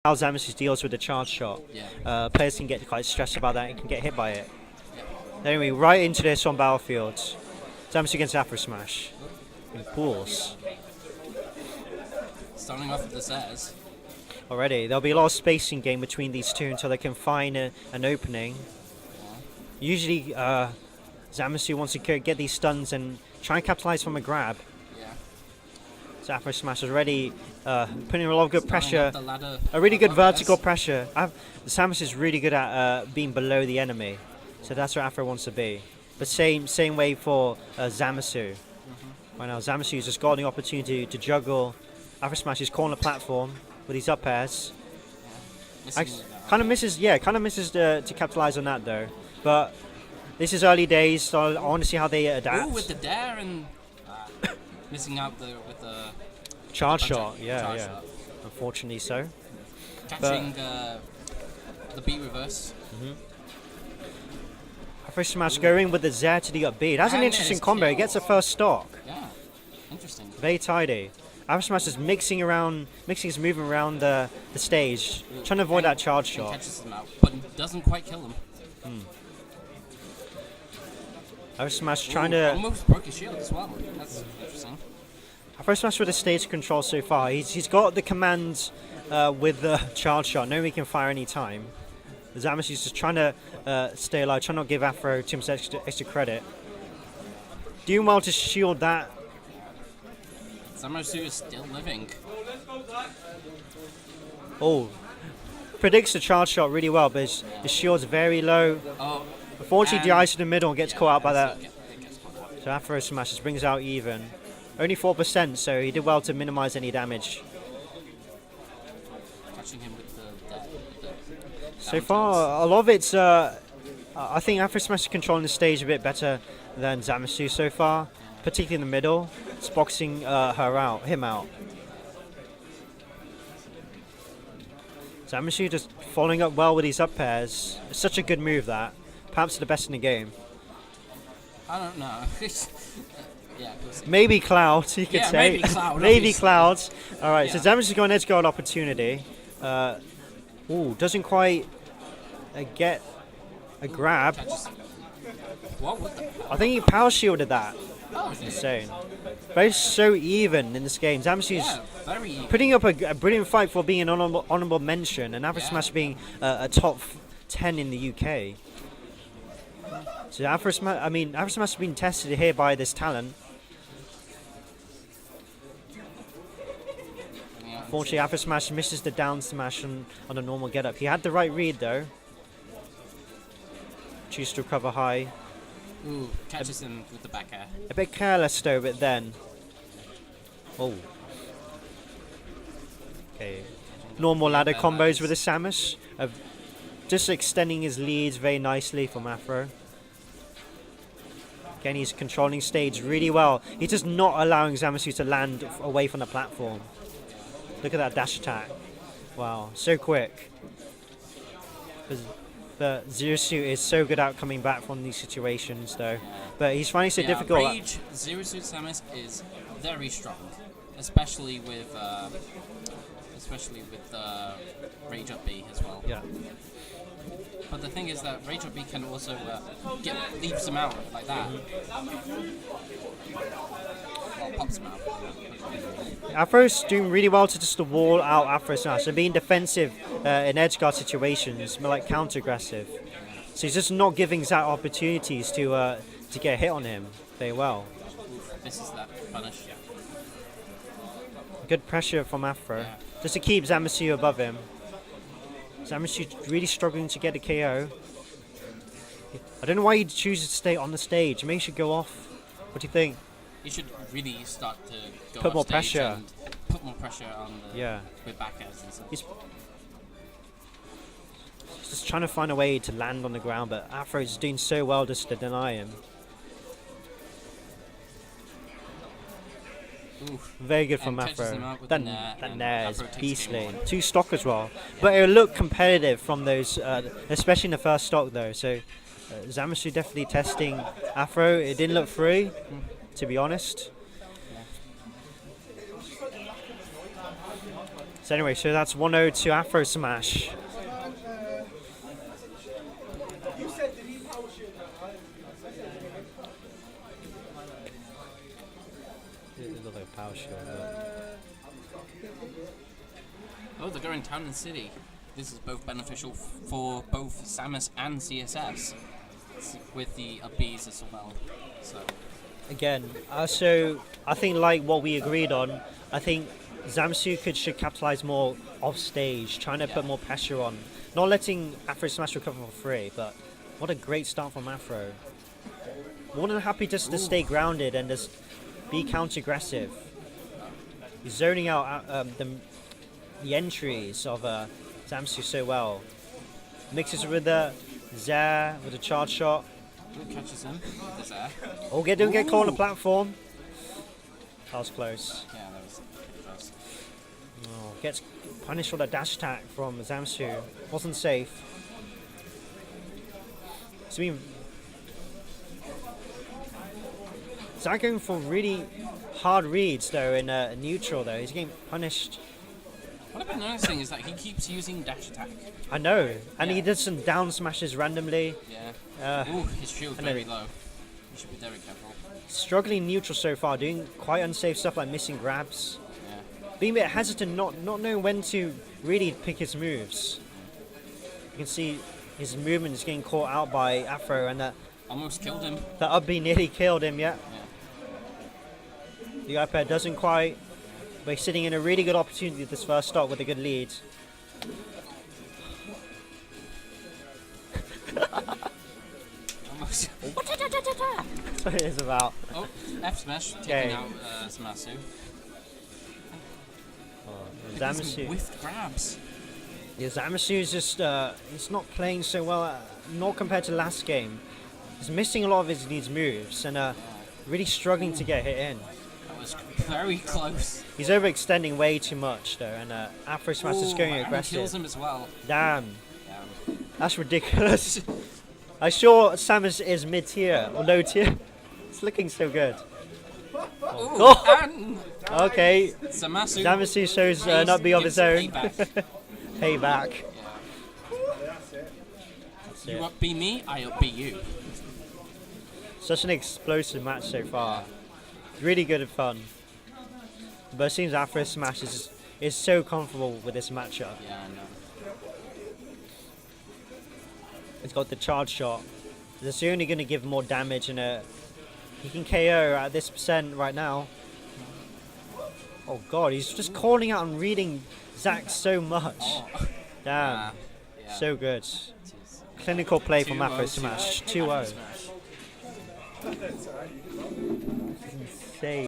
how Zamasu deals with the charge shot. Yeah. Players can get quite stressed about that and can get hit by it. Yeah. Anyway, right into this on Battlefield. Zamasu against AfroSmash. In pools. Starting off with the Zers. Already. There'll be a lot of spacing game between these two until they can find an opening. Yeah. Usually, Zamasu wants to get these stuns and try and capitalize from a grab. Yeah. So AfroSmash is already putting a lot of good pressure. A really good above vertical us. pressure. Samus is really good at being below the enemy. So that's where Afro wants to be. But same way for Zamasu. Right now, Zamasu has just got the opportunity to juggle AfroSmash's corner platform with these up airs. Yeah. Kind of misses to capitalize on that though. But this is early days, so I want to see how they adapt. Ooh, with the dare and missing out with the charge shot, charge yeah. shot. Unfortunately so. Catching the B reverse. AfroSmash going with the Z to the up B. That's an And interesting there's combo. He kill. gets a first stock. Yeah. Interesting. Very tidy. AfroSmash is mixing his movement around the stage, trying to avoid that charge And shot. catches him out, but doesn't quite kill him. AfroSmash trying Ooh, to almost broke his shield as well. That's interesting. AfroSmash with the stage control so far. He's got the commands with the charge shot. No, he can fire any time. Zamasu is just trying to stay alive, trying not to give Afro too much extra credit. Doing well to shield that. Zamasu is still living. Oh, predicts the charge shot really well, but his shield's very low. Oh, Unfortunately, dies to the middle and gets caught out by that. It gets caught out. So AfroSmash just brings out even. Only 4%, so he did well to minimize any damage. Catching him with the So far, a lot of it's. I think AfroSmash is controlling the stage a bit better than Zamasu so far, particularly in the middle. It's boxing him out. Zamasu just following up well with these up pairs. It's such a good move that. Perhaps the best in the game. I don't know. Yeah, we'll see. Maybe Cloud, you could Yeah, say. maybe Cloud, Maybe obviously. Cloud. Alright, so Yeah. Zamasu got an edge guard opportunity. Doesn't quite get a grab. Catches. What? What the? I think he power shielded that. Oh, shit. Insane. But it's so even in this game. Zamasu's Yeah, very. putting up a brilliant fight for being an honorable mention, and AfroSmash being a top 10 in the UK. So AfroSmash has been tested here by this talent. Yeah. Fortunately, AfroSmash misses the down smash on a normal get-up. He had the right read though. Chooses to recover high. Ooh, catches him with the back air. A bit careless though, but then. Oh. Okay. Normal ladder combos with the Samus. Just extending his leads very nicely from Afro. Again, he's controlling stage really well. He's just not allowing Zamasu to land away from the platform. Look at that dash attack. Wow, so quick. But Zamasu is so good at coming back from these situations though. But he's finding it so difficult. Rage Zero Suit Samus is very strong, especially with Rage Up B as well. Yeah. But the thing is that Rage Up B can also leaves him out like that. Well, pops him out. Afro's doing really well to just wall out AfroSmash and being defensive in edge guard situations, but like counter aggressive. So he's just not giving Zat opportunities to get a hit on him very well. Oof, this is that punish. Good pressure from Afro, Yeah. just to keep Zamasu above him. Zamasu really struggling to get a KO. I don't know why he chooses to stay on the stage. Maybe he should go off. What do you think? He should really start to go Put off more stage pressure. and put more pressure on the Yeah. with back airs and stuff. He's just trying to find a way to land on the ground, but Afro's doing so well just to deny him. Oof. Very good from And catches him Afro. out with That the nair, that and nair is Afro takes game beastly. one. 2 stock as well. But it'll look competitive from those, especially in the first stock though. So Zamasu definitely testing Afro. It didn't look free, to be honest. So anyway, so that's 1-0 to AfroSmash. Power shield. Oh, they're going town and city. This is both beneficial for both Samus and CSS, with the Bs as well. So Again, so I think like what we agreed on, I think Zamasu should capitalize more off stage, trying to put more pressure on, not letting AfroSmash recover for free. But what a great start from Afro. More than happy just to stay grounded and just be counter-aggressive. He's zoning out the entries of Zamasu so well. Mixes with the Zair with a charge shot. Ooh, catches him with the Zair. Oh, don't get caught on the platform. That was close. Yeah, that was pretty close. Oh, gets punished for the dash attack from Zamasu. Wasn't safe. It's been Zach going for really hard reads though in neutral though. He's getting punished. What I've been noticing is that he keeps using dash attack. I know, and he did some down smashes randomly. Yeah. Ooh, his shield's very low. You should be very careful. Struggling neutral so far, doing quite unsafe stuff like missing grabs. Yeah. Being a bit hesitant, not knowing when to really pick his moves. You can see his movement is getting caught out by Afro, and that Almost killed him. up B nearly killed him. Yeah. The iPad doesn't quite. We're sitting in a really good opportunity at this first stop with a good lead. Almost. That's what it is about. Oh, AfroSmash taking out Zamasu. Zamasu. Whiffed grabs. Yeah, Zamasu is just he's not playing so well, not compared to last game. He's missing a lot of his moves and really struggling to get hit in. That was very close. He's overextending way too much though, and AfroSmash is going and aggressive. kills him as well. Damn, Damn. that's ridiculous. I'm sure Samus is mid-tier or low-tier. It's looking so good. Oh, and Okay, Zamasu. Zamasu shows not be of his own. Payback. That's You it. upbeat me, I upbeat you. Such an explosive match so far. Really good and fun. But it seems AfroSmash is so comfortable with this matchup. Yeah, I know. He's got the charge shot. It's only going to give more damage and he can KO at this percent right now. Oh god, he's just calling out and reading Zach so much. Oh. Damn. Yeah. So good. Jeez. Clinical play from 2-0 AfroSmash. to 2-0. AfroSmash. Insane.